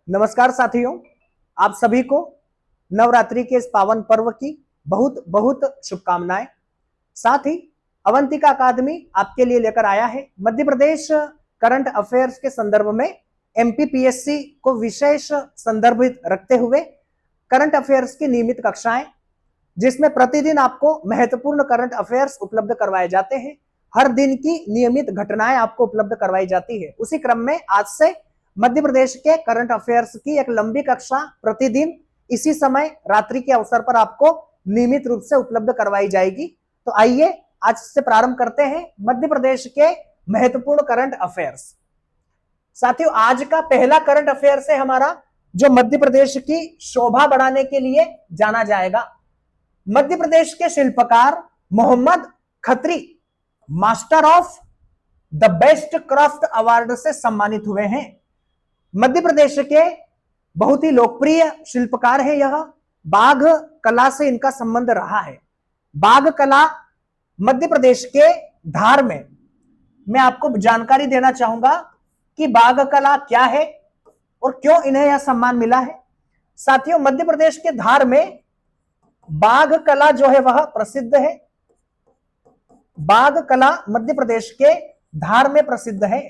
नमस्कार साथियों, आप सभी को नवरात्रि के इस पावन पर्व की बहुत बहुत शुभकामनाएं। साथ ही अवंतिका अकादमी आपके लिए लेकर आया है मध्य प्रदेश करंट अफेयर्स के संदर्भ में एमपीपीएससी को विशेष संदर्भित रखते हुए करंट अफेयर्स की नियमित कक्षाएं, जिसमें प्रतिदिन आपको महत्वपूर्ण करंट अफेयर्स उपलब्ध करवाए जाते हैं। हर दिन की नियमित घटनाएं आपको उपलब्ध करवाई जाती है। उसी क्रम में आज से मध्य प्रदेश के करंट अफेयर्स की एक लंबी कक्षा प्रतिदिन इसी समय रात्रि के अवसर पर आपको नियमित रूप से उपलब्ध करवाई जाएगी। तो आइए आज से प्रारंभ करते हैं मध्य प्रदेश के महत्वपूर्ण करंट अफेयर्स। साथियों, आज का पहला करंट अफेयर्स है हमारा, जो मध्य प्रदेश की शोभा बढ़ाने के लिए जाना जाएगा। मध्य प्रदेश के शिल्पकार Mohammad Khatri master of the best craft award से सम्मानित हुए हैं। मध्य प्रदेश के बहुत ही लोकप्रिय शिल्पकार है यह। बाघ कला से इनका संबंध रहा है। बाघ कला मध्य प्रदेश के धार में, मैं आपको जानकारी देना चाहूंगा कि बाघ कला क्या है और क्यों इन्हें यह सम्मान मिला है। साथियों, मध्य प्रदेश के धार में बाघ कला जो है वह प्रसिद्ध है। बाघ कला मध्य प्रदेश के धार में प्रसिद्ध है।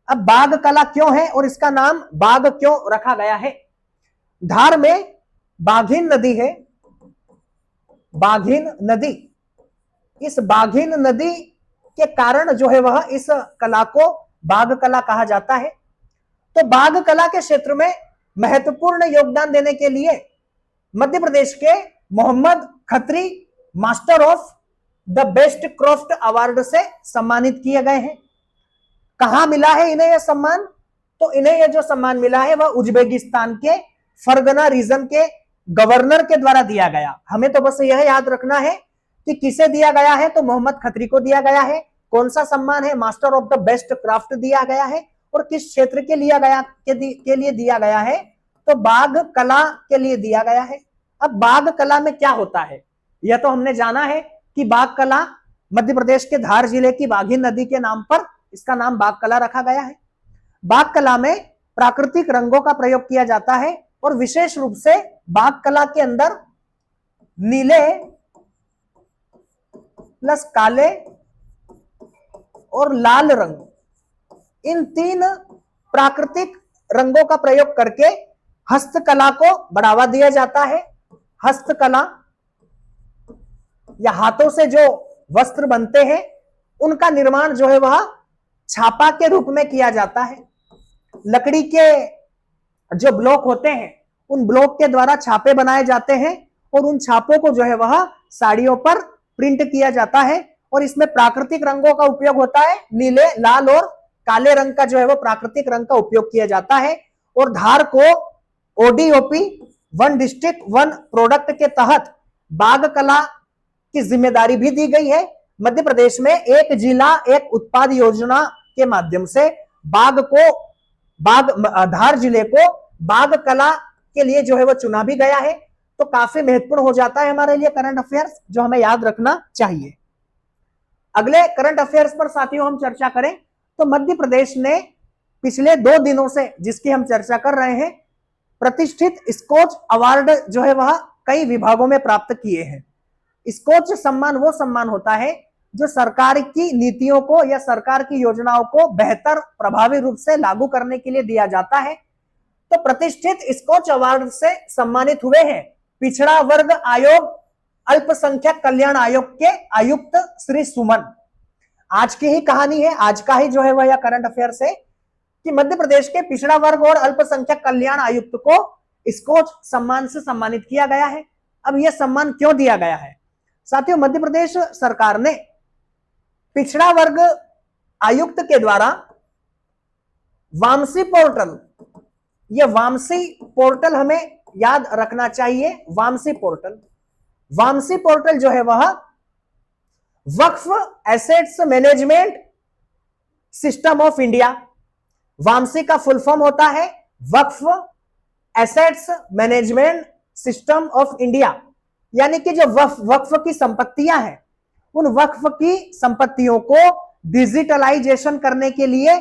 अब बाघ कला क्यों है और इसका नाम बाघ क्यों रखा गया है? धार में बाघिन नदी है, बाघिन नदी। इस बाघिन नदी के कारण जो है वह इस कला को बाघ कला कहा जाता है। तो बाघ कला के क्षेत्र में महत्वपूर्ण योगदान देने के लिए मध्य प्रदेश के Mohammad Khatri master of the best craft award से सम्मानित किए गए हैं। कहां मिला है इन्हें यह सम्मान? तो इन्हें यह जो सम्मान मिला है वह उज्बेकिस्तान के फरगना रीजन के गवर्नर के द्वारा दिया गया। हमें तो बस यह याद रखना है कि किसे दिया गया है, तो मोहम्मद खत्री को दिया गया है। कौन सा सम्मान है? Master of the best craft दिया गया है। और किस क्षेत्र के लिए दिया गया है? तो बाघ कला के लिए दिया गया है। अब बाघ कला में क्या होता है यह तो हमने जाना है कि बाघ कला मध्य प्रदेश के धार जिले की बाघिन नदी के नाम पर इसका नाम बाघ कला रखा गया है। बाघ कला में प्राकृतिक रंगों का प्रयोग किया जाता है और विशेष रूप से बाघ कला के अंदर नीले प्लस काले और लाल रंग, इन तीन प्राकृतिक रंगों का प्रयोग करके हस्तकला को बढ़ावा दिया जाता है। हस्तकला या हाथों से जो वस्त्र बनते हैं उनका निर्माण जो है वह छापा के रूप में किया जाता है। लकड़ी के जो ब्लॉक होते हैं उन ब्लॉक के द्वारा छापे बनाए जाते हैं और उन छापों को जो है वह साड़ियों पर प्रिंट किया जाता है। और इसमें प्राकृतिक रंगों का उपयोग होता है। नीले, लाल और काले रंग का जो है वह प्राकृतिक रंग का उपयोग किया जाता है। और धार को ODOP one district one product के तहत बाघ कला की जिम्मेदारी भी दी गई है। मध्य प्रदेश में एक जिला एक उत्पाद योजना के माध्यम से धार जिले को बाघ कला के लिए जो है वो चुना भी गया है। तो काफी महत्वपूर्ण हो जाता है हमारे लिए करंट अफेयर्स, जो हमें याद रखना चाहिए। अगले करंट अफेयर्स पर साथियों हम चर्चा करें तो मध्य प्रदेश ने पिछले 2 दिनों से जिसकी हम चर्चा कर रहे हैं, प्रतिष्ठित स्कोच अवार्ड जो है वह कई विभागों में प्राप्त किए हैं। स्कोच सम्मान वो सम्मान होता है जो सरकार की नीतियों को या सरकार की योजनाओं को बेहतर प्रभावी रूप से लागू करने के लिए दिया जाता है। तो प्रतिष्ठित स्कोच अवार्ड से सम्मानित हुए हैं पिछड़ा वर्ग आयोग अल्पसंख्यक कल्याण आयोग के आयुक्त श्री सुमन। आज की ही कहानी है, आज का ही जो है वह करंट अफेयर्स है कि मध्य प्रदेश के पिछड़ा वर्ग और अल्पसंख्यक कल्याण आयुक्त को स्कोच सम्मान से सम्मानित किया गया है। अब यह सम्मान क्यों दिया गया है? साथियों, मध्य प्रदेश सरकार ने पिछड़ा वर्ग आयुक्त के द्वारा वामसी पोर्टल, यह वामसी पोर्टल हमें याद रखना चाहिए। वामसी पोर्टल जो है वह Waqf assets management system of India, वामसी का फुल फॉर्म होता है Waqf assets management system of India. यानी कि जो वक्फ की संपत्तियां हैं उन वक्फ की संपत्तियों को डिजिटलाइजेशन करने के लिए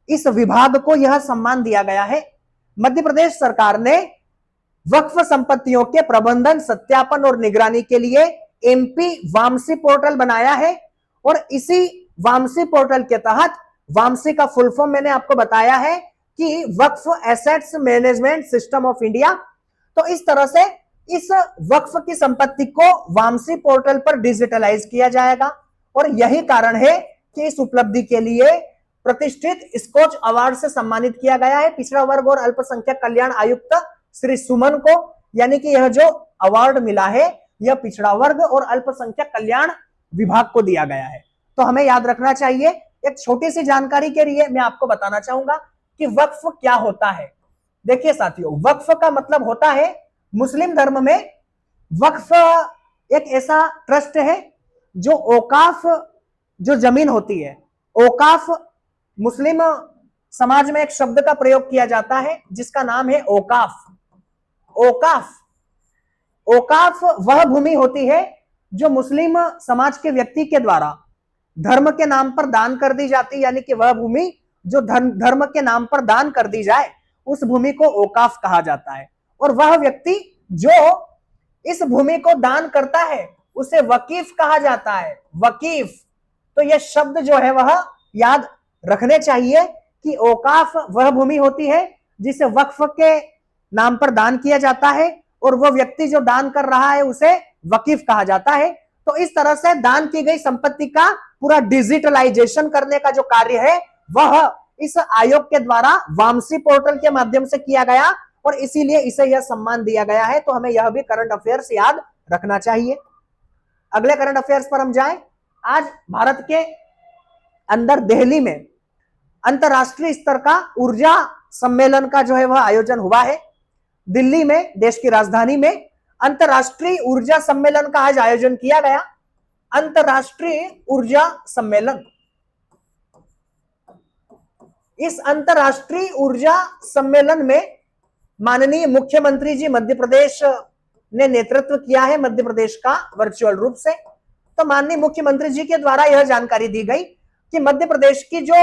इस विभाग को यह सम्मान दिया गया है। मध्य प्रदेश सरकार ने वक्फ संपत्तियों के प्रबंधन, सत्यापन और निगरानी के लिए एमपी वामसी पोर्टल बनाया है। और इसी वामसी पोर्टल के तहत, वामसी का फुल फॉर्म मैंने आपको बताया है कि Waqf assets management system of India. तो इस तरह से इस वक्फ की संपत्ति को वामसी पोर्टल पर डिजिटलाइज किया जाएगा। और यही कारण है कि इस उपलब्धि के लिए प्रतिष्ठित स्कॉच अवार्ड से सम्मानित किया गया है पिछड़ा वर्ग और अल्पसंख्यक कल्याण आयुक्त श्री सुमन को। यानी कि यह जो अवार्ड मिला है यह पिछड़ा वर्ग और अल्पसंख्यक कल्याण विभाग को दिया गया है। तो हमें याद रखना चाहिए। एक छोटी सी जानकारी के लिए मैं आपको बताना चाहूंगा कि वक्फ क्या होता है। देखिए साथियों, वक्फ का मतलब होता है, मुस्लिम धर्म में वक्फ एक ऐसा ट्रस्ट है जो औकाफ, जो जमीन होती है, औकाफ, मुस्लिम समाज में एक शब्द का प्रयोग किया जाता है जिसका नाम है औकाफ। औकाफ, औकाफ वह भूमि होती है जो मुस्लिम समाज के व्यक्ति के द्वारा धर्म के नाम पर दान कर दी जाती है। यानी कि वह भूमि जो धर्म के नाम पर दान कर दी जाए उस भूमि को औकाफ कहा जाता है। और वह व्यक्ति जो इस भूमि को दान करता है उसे वकीफ कहा जाता है। वकीफ। तो यह शब्द जो है वह याद रखने चाहिए कि औकाफ वह भूमि होती है जिसे वक्फ के नाम पर दान किया जाता है और वह व्यक्ति जो दान कर रहा है उसे वकीफ कहा जाता है। तो इस तरह से दान की गई संपत्ति का पूरा डिजिटलाइजेशन करने का जो कार्य है वह इस आयोग के द्वारा वामसी पोर्टल के माध्यम से किया गया और इसीलिए इसे यह सम्मान दिया गया है। तो हमें यह भी करंट अफेयर्स याद रखना चाहिए। अगले करंट अफेयर्स पर हम जाएं। आज भारत के अंदर दिल्ली में अंतरराष्ट्रीय स्तर का ऊर्जा सम्मेलन का जो है वह आयोजन हुआ है। दिल्ली में, देश की राजधानी में अंतरराष्ट्रीय ऊर्जा सम्मेलन का आज आयोजन किया गया। अंतरराष्ट्रीय ऊर्जा सम्मेलन, इस अंतरराष्ट्रीय ऊर्जा सम्मेलन में माननीय मुख्यमंत्री जी मध्य प्रदेश ने नेतृत्व किया है, मध्य प्रदेश का वर्चुअल रूप से। तो माननीय मुख्यमंत्री जी के द्वारा यह जानकारी दी गई कि मध्य प्रदेश की जो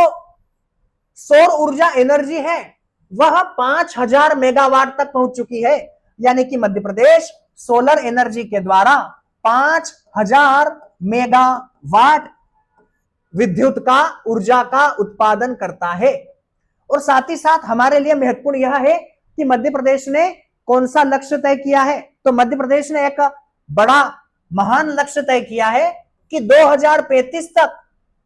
सौर ऊर्जा एनर्जी है वह 5000 मेगावाट तक पहुंच चुकी है। यानी कि मध्य प्रदेश सोलर एनर्जी के द्वारा 5000 मेगावाट विद्युत का, ऊर्जा का उत्पादन करता है। और साथ ही साथ हमारे लिए महत्वपूर्ण यह है कि मध्य प्रदेश ने कौन सा लक्ष्य तय किया है। तो मध्य प्रदेश ने एक बड़ा महान लक्ष्य तय किया है कि 2035 तक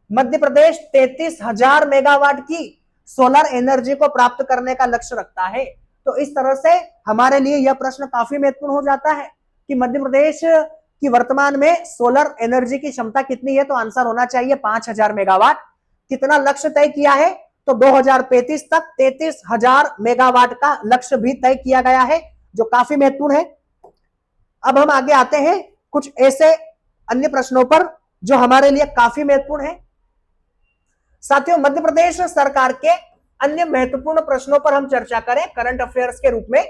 मध्य प्रदेश 33,000 मेगावाट की सोलर एनर्जी को प्राप्त करने का लक्ष्य रखता है। तो इस तरह से हमारे लिए यह प्रश्न काफी महत्वपूर्ण हो जाता है कि मध्य प्रदेश की वर्तमान में सोलर एनर्जी की क्षमता कितनी है। तो आंसर होना चाहिए 5000 मेगावाट। कितना लक्ष्य तय किया है? तो 2035 तक 33,000 मेगावाट का लक्ष्य भी तय किया गया है, जो काफी महत्वपूर्ण है। अब हम आगे आते हैं कुछ ऐसे अन्य प्रश्नों पर जो हमारे लिए काफी महत्वपूर्ण है। साथियों, मध्य प्रदेश सरकार के अन्य महत्वपूर्ण प्रश्नों पर हम चर्चा करें करंट अफेयर्स के रूप में,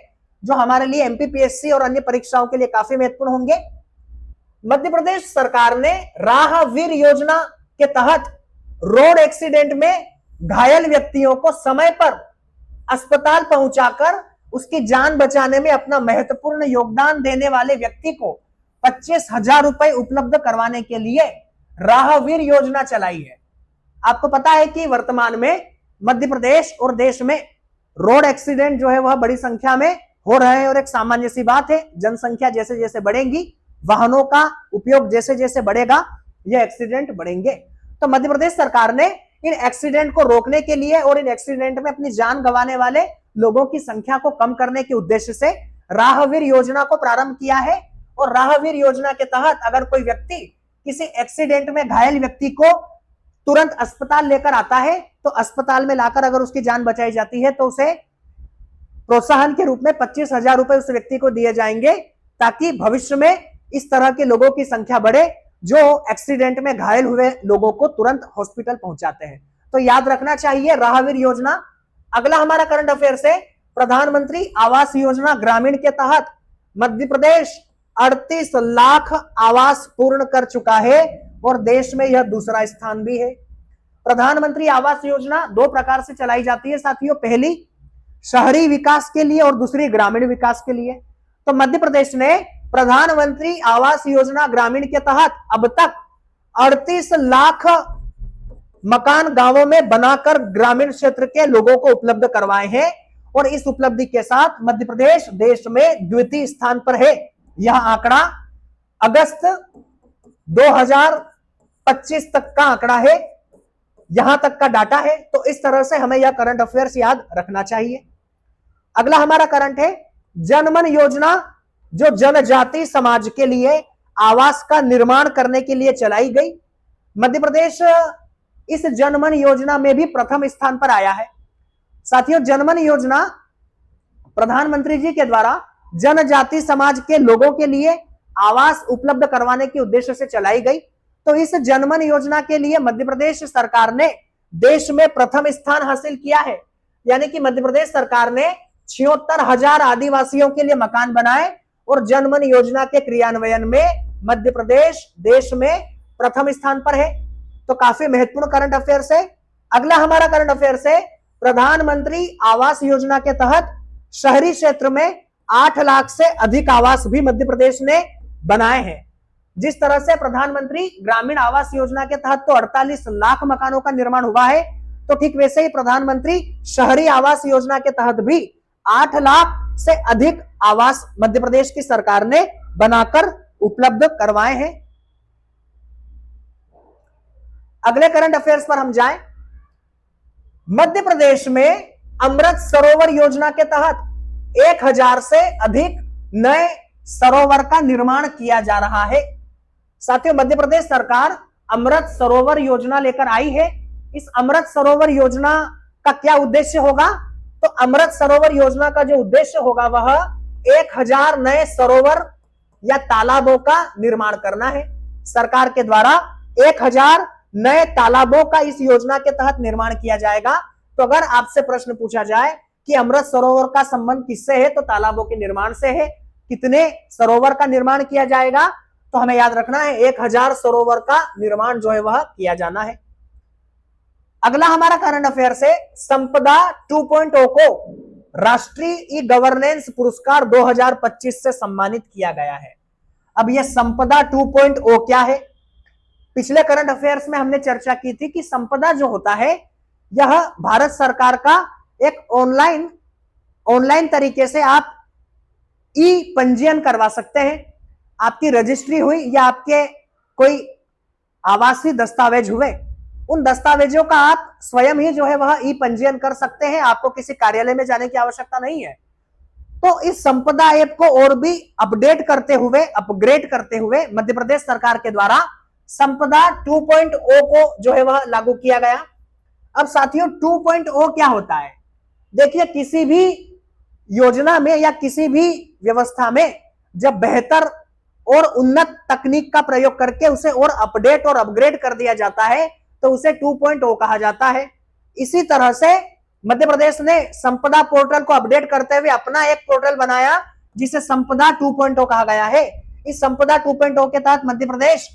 जो हमारे लिए एमपीपीएससी और अन्य परीक्षाओं के लिए काफी महत्वपूर्ण होंगे। मध्य प्रदेश सरकार ने राहवीर योजना के तहत रोड एक्सीडेंट में घायल व्यक्तियों को समय पर अस्पताल पहुंचाकर उसकी जान बचाने में अपना महत्वपूर्ण योगदान देने वाले व्यक्ति को 25,000 रुपए उपलब्ध करवाने के लिए राहवीर योजना चलाई है। आपको पता है कि वर्तमान में मध्य प्रदेश और देश में रोड एक्सीडेंट जो है वह बड़ी संख्या में हो रहे हैं और एक सामान्य सी बात है, जनसंख्या जैसे जैसे बढ़ेगी, वाहनों का उपयोग जैसे जैसे बढ़ेगा, यह एक्सीडेंट बढ़ेंगे। तो मध्य प्रदेश सरकार ने इन एक्सीडेंट को रोकने के लिए और इन एक्सीडेंट में अपनी जान गंवाने वाले लोगों की संख्या को कम करने के उद्देश्य से राहवीर योजना को प्रारंभ किया है। और राहवीर योजना के तहत अगर कोई व्यक्ति किसी एक्सीडेंट में घायल व्यक्ति को तुरंत अस्पताल लेकर आता है तो अस्पताल में लाकर अगर उसकी जान बचाई जाती है तो उसे प्रोत्साहन के रूप में 25,000 रुपए उस व्यक्ति को दिए जाएंगे, ताकि भविष्य में इस तरह के लोगों की संख्या बढ़े जो एक्सीडेंट में घायल हुए लोगों को तुरंत हॉस्पिटल पहुंचाते हैं। तो याद रखना चाहिए राहवीर योजना। अगला हमारा करंट अफेयर्स है प्रधानमंत्री आवास योजना ग्रामीण के तहत मध्य प्रदेश 38 लाख आवास पूर्ण कर चुका है और देश में यह दूसरा स्थान भी है। प्रधानमंत्री आवास योजना दो प्रकार से चलाई जाती है साथियों। पहली, शहरी विकास के लिए और दूसरी ग्रामीण विकास के लिए। तो मध्य प्रदेश ने प्रधानमंत्री आवास योजना ग्रामीण के तहत अब तक 38 लाख मकान गांवों में बनाकर ग्रामीण क्षेत्र के लोगों को उपलब्ध करवाए हैं और इस उपलब्धि के साथ मध्य प्रदेश देश में द्वितीय स्थान पर है। यह आंकड़ा अगस्त 2025 तक का आंकड़ा है, यहां तक का डाटा है। तो इस तरह से हमें यह करंट अफेयर्स याद रखना चाहिए। अगला हमारा करंट है जनमन योजना, जो जनजाति समाज के लिए आवास का निर्माण करने के लिए चलाई गई। मध्य प्रदेश इस जनमन योजना में भी प्रथम स्थान पर आया है। साथियों, जनमन योजना प्रधानमंत्री जी के द्वारा जनजाति समाज के लोगों के लिए आवास उपलब्ध करवाने के उद्देश्य से चलाई गई। तो इस जनमन योजना के लिए मध्य प्रदेश सरकार ने देश में प्रथम स्थान हासिल किया है। यानी कि मध्य प्रदेश सरकार ने 76,000 आदिवासियों के लिए मकान बनाए और जनमन योजना के क्रियान्वयन में मध्य प्रदेश देश में प्रथम स्थान पर है। तो काफी महत्वपूर्ण करंट अफेयर्स है। अगला हमारा करंट अफेयर्स है प्रधानमंत्री आवास योजना के तहत शहरी क्षेत्र में 8 लाख से अधिक आवास भी मध्य प्रदेश ने बनाए हैं। जिस तरह से प्रधानमंत्री ग्रामीण आवास योजना के तहत तो 48 लाख मकानों का निर्माण हुआ है, तो ठीक वैसे ही प्रधानमंत्री शहरी आवास योजना के तहत भी 8 लाख से अधिक आवास मध्य प्रदेश की सरकार ने बनाकर उपलब्ध करवाए हैं। अगले करंट अफेयर्स पर हम जाएं। मध्य प्रदेश में अमृत सरोवर योजना के तहत 1000 से अधिक नए सरोवर का निर्माण किया जा रहा है। साथियों, मध्य प्रदेश सरकार अमृत सरोवर योजना लेकर आई है। इस अमृत सरोवर योजना का क्या उद्देश्य होगा? तो अमृत सरोवर योजना का जो उद्देश्य होगा वह 1000 नए सरोवर या तालाबों का निर्माण करना है। सरकार के द्वारा 1000 नए तालाबों का इस योजना के तहत निर्माण किया जाएगा। तो अगर आपसे प्रश्न पूछा जाए कि अमृत सरोवर का संबंध किससे है, तो तालाबों के निर्माण से है। कितने सरोवर का निर्माण किया जाएगा? तो हमें याद रखना है 1000 सरोवर का निर्माण जो है वह किया जाना है। अगला हमारा करंट अफेयर से संपदा 2.0 को राष्ट्रीय ई गवर्नेंस पुरस्कार 2025 से सम्मानित किया गया है। अब यह संपदा 2.0 क्या है? पिछले करंट अफेयर्स में हमने चर्चा की थी कि संपदा जो होता है यह भारत सरकार का एक ऑनलाइन तरीके से आप ई पंजीयन करवा सकते हैं। आपकी रजिस्ट्री हुई या आपके कोई आवासीय दस्तावेज हुए, उन दस्तावेजों का आप स्वयं ही जो है वह ई पंजीयन कर सकते हैं। आपको किसी कार्यालय में जाने की आवश्यकता नहीं है। तो इस संपदा ऐप को और भी अपडेट करते हुए, अपग्रेड करते हुए मध्य प्रदेश सरकार के द्वारा संपदा 2.0 को जो है वह लागू किया गया। अब साथियों, 2.0 क्या होता है? देखिए, किसी भी योजना में या किसी भी व्यवस्था में जब बेहतर और उन्नत तकनीक का प्रयोग करके उसे और अपडेट और अपग्रेड कर दिया जाता है तो उसे 2.0 कहा जाता है। इसी तरह से मध्य प्रदेश ने संपदा पोर्टल को अपडेट करते हुए अपना एक पोर्टल बनाया जिसे संपदा 2.0 कहा गया है। इस संपदा 2.0 के तहत मध्य प्रदेश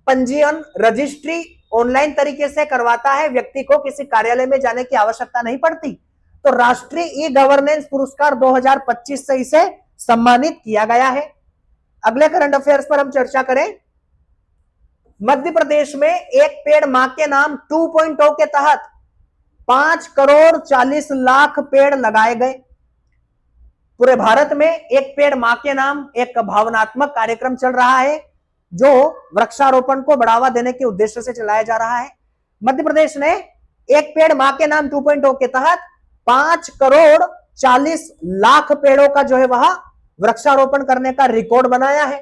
पंजीयन, रजिस्ट्री ऑनलाइन तरीके से करवाता है। व्यक्ति को किसी कार्यालय में जाने की आवश्यकता नहीं पड़ती। तो राष्ट्रीय ई गवर्नेंस पुरस्कार 2025 से इसे सम्मानित किया गया है। अगले करंट अफेयर्स पर हम चर्चा करें। मध्य प्रदेश में एक पेड़ मां के नाम 2.0 के तहत 5 करोड़ 40 लाख पेड़ लगाए गए। पूरे भारत में एक पेड़ मां के नाम एक भावनात्मक कार्यक्रम चल रहा है जो वृक्षारोपण को बढ़ावा देने के उद्देश्य से चलाया जा रहा है। मध्य प्रदेश ने एक पेड़ मां के नाम 2.0 के तहत 5 करोड़ 40 लाख पेड़ों का जो है वह वृक्षारोपण करने का रिकॉर्ड बनाया है।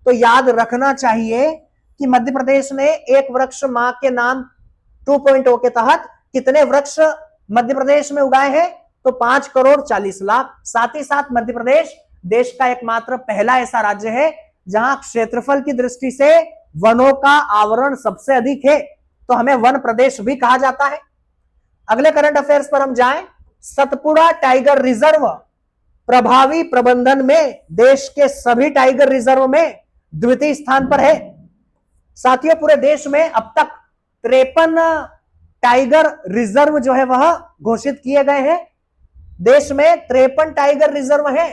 तो याद रखना चाहिए कि मध्य प्रदेश ने एक वृक्ष मां के नाम 2.0 के तहत कितने वृक्ष मध्य प्रदेश में उगाए हैं? तो 5 करोड़ 40 लाख। साथ ही साथ मध्य प्रदेश देश का एकमात्र पहला ऐसा राज्य है जहां क्षेत्रफल की दृष्टि से वनों का आवरण सबसे अधिक है। तो हमें वन प्रदेश भी कहा जाता है। अगले करंट अफेयर्स पर हम जाएं। सतपुड़ा टाइगर रिजर्व प्रभावी प्रबंधन में देश के सभी टाइगर रिजर्व में द्वितीय स्थान पर है। साथियों, पूरे देश में अब तक 53 टाइगर रिजर्व जो है वह घोषित किए गए हैं। देश में 53 टाइगर रिजर्व है।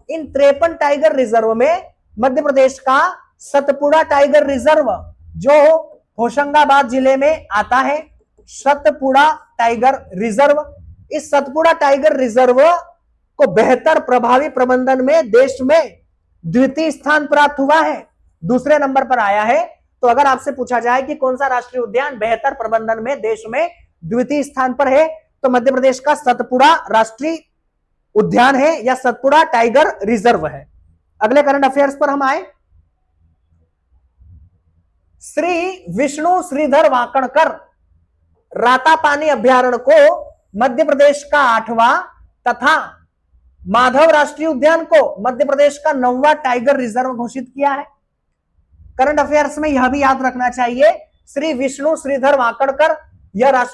इन 53 टाइगर रिजर्व में मध्य प्रदेश का सतपुड़ा टाइगर रिजर्व जो होशंगाबाद जिले में आता है, सतपुड़ा टाइगर रिजर्व, इस सतपुड़ा टाइगर रिजर्व को बेहतर प्रभावी प्रबंधन में देश में द्वितीय स्थान प्राप्त हुआ है, दूसरे नंबर पर आया है। तो अगर आपसे पूछा जाए कि कौन सा राष्ट्रीय उद्यान बेहतर प्रबंधन में देश में द्वितीय स्थान पर है, तो मध्य प्रदेश का सतपुड़ा राष्ट्रीय उद्यान है या सतपुड़ा टाइगर रिजर्व है। अगले करंट अफेयर्स पर हम आए। श्री विष्णु श्रीधर वाकणकर रातापानी अभ्यारण्य को मध्य प्रदेश का 8वां तथा माधव राष्ट्रीय उद्यान को मध्य प्रदेश का 9वां टाइगर रिजर्व घोषित किया है। करंट अफेयर्स में यह भी याद रखना चाहिए, श्री विष्णु श्रीधर वाकणकर यह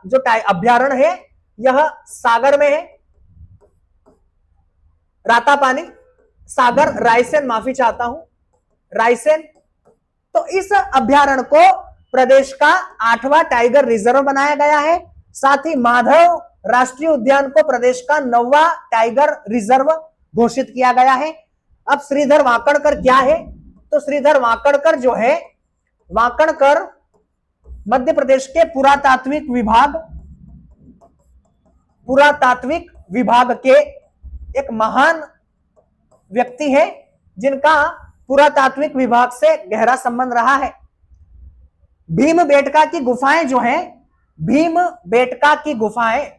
जो अभ्यारण्य है यह सागर में है, रातापानी सागर, रायसेन, माफी चाहता हूं, रायसेन। तो इस अभ्यारण्य को प्रदेश का 8वां टाइगर रिजर्व बनाया गया है। साथ ही माधव राष्ट्रीय उद्यान को प्रदेश का 9वां टाइगर रिजर्व घोषित किया गया है। अब श्रीधर वाकणकर क्या है, तो श्रीधर वाकणकर जो है, वाकणकर मध्य प्रदेश के पुरातात्विक विभाग के एक महान व्यक्ति है जिनका पुरातात्विक विभाग से गहरा संबंध रहा है। भीमबेटका की गुफाएं जो हैं, भीमबेटका की गुफाएं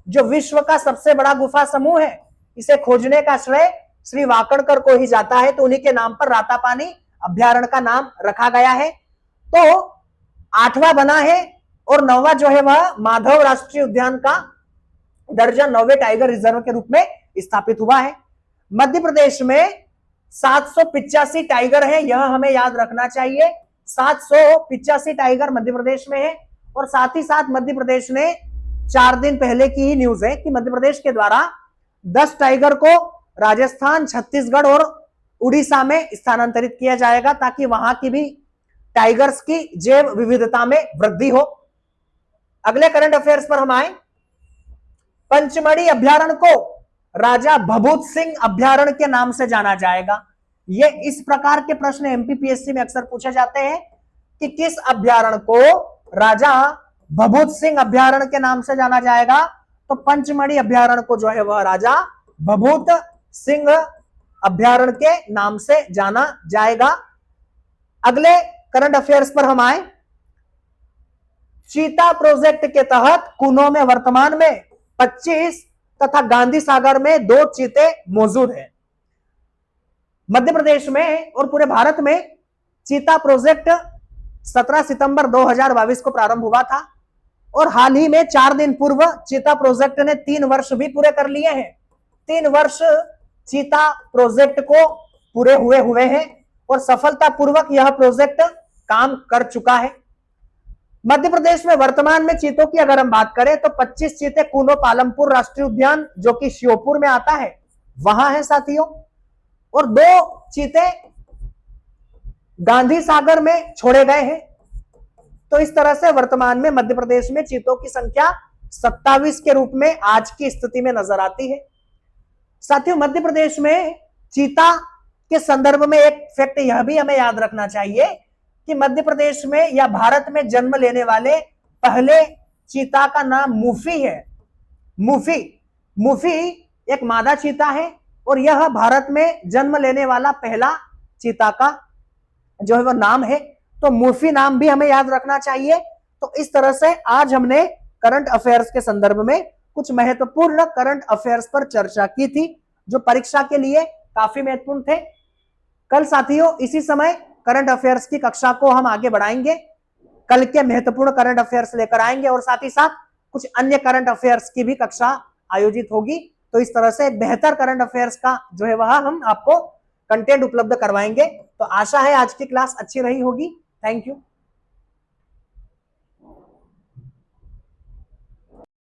जो विश्व का सबसे बड़ा गुफा समूह है, इसे खोजने का श्रेय श्री वाकणकर को ही जाता है। तो उन्हीं के नाम पर रातापानी अभ्यारण्य का नाम रखा गया है। तो 8वां बना है और 9वां जो है वह माधव राष्ट्रीय उद्यान का दर्जा 9वें टाइगर रिजर्व के रूप में स्थापित हुआ है। मध्य प्रदेश में 785 टाइगर है, यह हमें याद रखना चाहिए। 785 टाइगर मध्य प्रदेश में है। और साथ ही साथ मध्य प्रदेश ने 4 दिन पहले की ही न्यूज है कि मध्य प्रदेश के द्वारा 10 टाइगर को राजस्थान, छत्तीसगढ़ और उड़ीसा में स्थानांतरित किया जाएगा ताकि वहां की भी टाइगर्स की जैव विविधता में वृद्धि हो। अगले करंट अफेयर्स पर हम आए। पंचमढ़ी अभ्यारण्य को राजा भभूत सिंह अभ्यारण्य के नाम से जाना जाएगा। ये इस प्रकार के प्रश्न एमपीपीएससी में अक्सर पूछे जाते हैं कि किस अभ्यारण्य को राजा भभूत सिंह अभ्यारण्य के नाम से जाना जाएगा, तो पंचमढ़ी अभ्यारण्य को जो है वह राजा भभूत सिंह अभ्यारण्य के नाम से जाना जाएगा। अगले करंट अफेयर्स पर हम आए। चीता प्रोजेक्ट के तहत कुनो में वर्तमान में 25 तथा गांधी सागर में 2 चीते मौजूद हैं। मध्य प्रदेश में और पूरे भारत में चीता प्रोजेक्ट 17 सितंबर 2022 को प्रारंभ हुआ था और हाल ही में 4 दिन पूर्व चीता प्रोजेक्ट ने 3 वर्ष भी पूरे कर लिए हैं। 3 वर्ष चीता प्रोजेक्ट को पूरे हुए हैं और सफलतापूर्वक यह प्रोजेक्ट काम कर चुका है। मध्य प्रदेश में वर्तमान में चीतों की अगर हम बात करें तो 25 चीते कूनो पालमपुर राष्ट्रीय उद्यान जो कि श्योपुर में आता है वहां है साथियों, और 2 चीते गांधी सागर में छोड़े गए हैं। तो इस तरह से वर्तमान में मध्य प्रदेश में चीतों की संख्या 27 के रूप में आज की स्थिति में नजर आती है। साथियों, मध्य प्रदेश में चीता के संदर्भ में एक फैक्ट यह भी हमें याद रखना चाहिए कि मध्य प्रदेश में या भारत में जन्म लेने वाले पहले चीता का नाम मूफी है। मूफी एक मादा चीता है और यह भारत में जन्म लेने वाला पहला चीता का जो है वह नाम है। तो मूफी नाम भी हमें याद रखना चाहिए। तो इस तरह से आज हमने करंट अफेयर्स के संदर्भ में कुछ महत्वपूर्ण करंट अफेयर्स पर चर्चा की थी जो परीक्षा के लिए काफी महत्वपूर्ण थे। कल साथियों इसी समय करंट अफेयर्स की कक्षा को हम आगे बढ़ाएंगे। कल के महत्वपूर्ण करंट अफेयर्स लेकर आएंगे और साथ ही साथ कुछ अन्य करंट अफेयर्स की भी कक्षा आयोजित होगी। तो इस तरह से एक बेहतर करंट अफेयर्स का जो है वह हम आपको कंटेंट उपलब्ध करवाएंगे। तो आशा है आज की क्लास अच्छी रही होगी। Thank you.